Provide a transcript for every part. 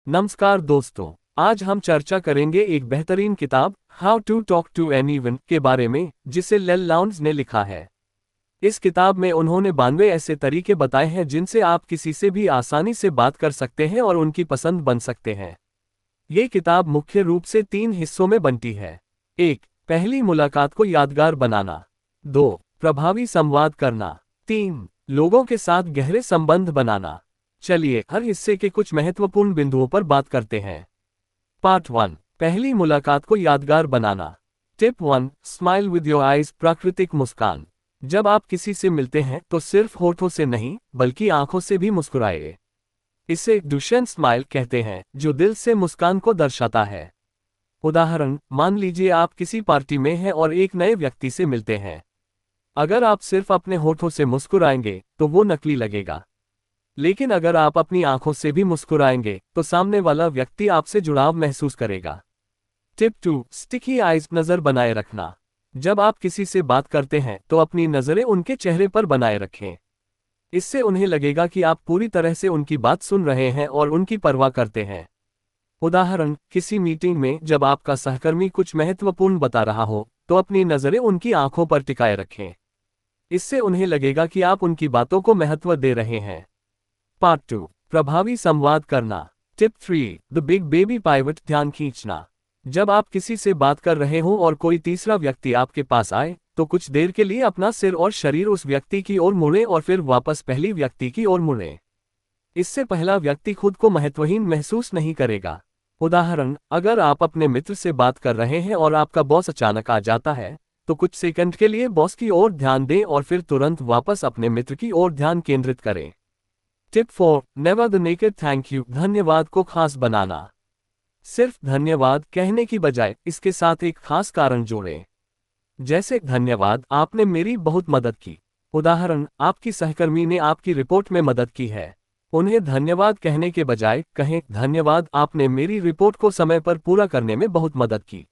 नमस्कार दोस्तों, आज हम चर्चा करेंगे एक बेहतरीन किताब how to talk to anyone के बारे में, जिसे लेल लाउंज ने लिखा है। इस किताब में उन्होंने 92 ऐसे तरीके बताए हैं जिनसे आप किसी से भी आसानी से बात कर सकते हैं और उनकी पसंद बन सकते हैं। ये किताब मुख्य रूप से 3 हिस्सों में बनती है। 1. पहली मुलाकात को यादगार बनाना। 2. प्रभावी संवाद करना। 3. लोगों के साथ गहरे संबंध बनाना। चलिए हर हिस्से के कुछ महत्वपूर्ण बिंदुओं पर बात करते हैं। पार्ट 1. पहली मुलाकात को यादगार बनाना। Tip 1. Smile with your eyes. प्राकृतिक मुस्कान। जब आप किसी से मिलते हैं तो सिर्फ होठों से नहीं बल्कि आंखों से भी मुस्कुराइए। इसे डुशेन स्माइल कहते हैं, जो दिल से मुस्कान को दर्शाता है। उदाहरण, मान लीजिए आप किसी पार्टी में हैं और एक नए व्यक्ति से मिलते हैं। अगर आप सिर्फ अपने होठों से मुस्कुराएंगे तो वो नकली लगेगा, लेकिन अगर आप अपनी आंखों से भी मुस्कुराएंगे तो सामने वाला व्यक्ति आपसे जुड़ाव महसूस करेगा। टिप 2. Sticky eyes. नज़र बनाए रखना। जब आप किसी से बात करते हैं तो अपनी नज़रें उनके चेहरे पर बनाए रखें। इससे उन्हें लगेगा कि आप पूरी तरह से उनकी बात सुन रहे हैं और उनकी परवाह करते हैं। उदाहरण, किसी मीटिंग में जब आपका सहकर्मी कुछ महत्वपूर्ण बता रहा हो तो अपनी नज़रें उनकी आंखों पर टिकाए रखें। इससे उन्हें लगेगा कि आप उनकी बातों को महत्व दे रहे हैं। पार्ट 2. प्रभावी संवाद करना। Tip 3. The big baby pivot. ध्यान खींचना। जब आप किसी से बात कर रहे हों और कोई तीसरा व्यक्ति आपके पास आए तो कुछ देर के लिए अपना सिर और शरीर उस व्यक्ति की ओर मुड़ें और फिर वापस पहली व्यक्ति की ओर मुड़ें। इससे पहला व्यक्ति खुद को महत्वहीन महसूस नहीं करेगा। उदाहरण, अगर आप अपने मित्र से बात कर रहे हैं और आपका बॉस अचानक आ जाता है तो कुछ सेकंड के लिए बॉस की ओर ध्यान दें और फिर तुरंत वापस अपने मित्र की ओर ध्यान केंद्रित करें। Tip 4. Never the naked thank you. धन्यवाद को खास बनाना। सिर्फ धन्यवाद कहने की बजाय इसके साथ एक खास कारण जोड़ें। जैसे, धन्यवाद, आपने मेरी बहुत मदद की। उदाहरण, आपकी सहकर्मी ने आपकी रिपोर्ट में मदद की है। उन्हें धन्यवाद कहने के बजाय कहें, धन्यवाद, आपने मेरी रिपोर्ट को समय पर पूरा करने में बहुत मदद की।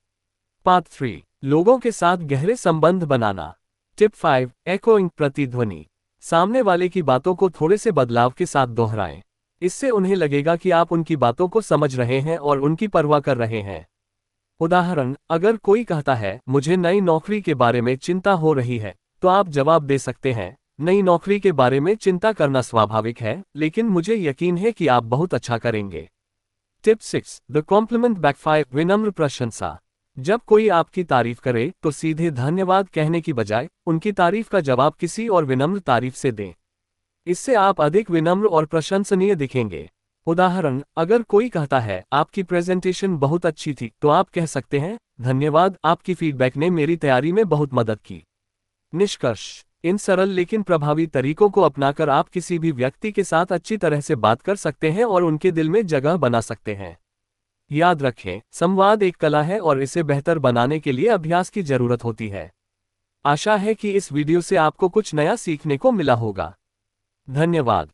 पार्ट 3. लोगों के साथ गहरे संबंध बनाना। टिप 5. एकोइंग। प्रतिध्वनि। सामने वाले की बातों को थोड़े से बदलाव के साथ दोहराएं। इससे उन्हें लगेगा कि आप उनकी बातों को समझ रहे हैं और उनकी परवाह कर रहे हैं। उदाहरण, अगर कोई कहता है, मुझे नई नौकरी के बारे में चिंता हो रही है, तो आप जवाब दे सकते हैं, नई नौकरी के बारे में चिंता करना स्वाभाविक है, लेकिन मुझे यकीन है कि आप बहुत अच्छा करेंगे। टिप 6. The compliment backfire. विनम्र प्रशंसा। जब कोई आपकी तारीफ करे तो सीधे धन्यवाद कहने की बजाय उनकी तारीफ का जवाब किसी और विनम्र तारीफ से दें। इससे आप अधिक विनम्र और प्रशंसनीय दिखेंगे। उदाहरण, अगर कोई कहता है, आपकी प्रेजेंटेशन बहुत अच्छी थी, तो आप कह सकते हैं, धन्यवाद, आपकी फीडबैक ने मेरी तैयारी में बहुत मदद की। निष्कर्ष, इन सरल लेकिन प्रभावी तरीकों को अपनाकर आप किसी भी व्यक्ति के साथ अच्छी तरह से बात कर सकते हैं और उनके दिल में जगह बना सकते हैं। याद रखें, संवाद एक कला है और इसे बेहतर बनाने के लिए अभ्यास की जरूरत होती है। आशा है कि इस वीडियो से आपको कुछ नया सीखने को मिला होगा। धन्यवाद।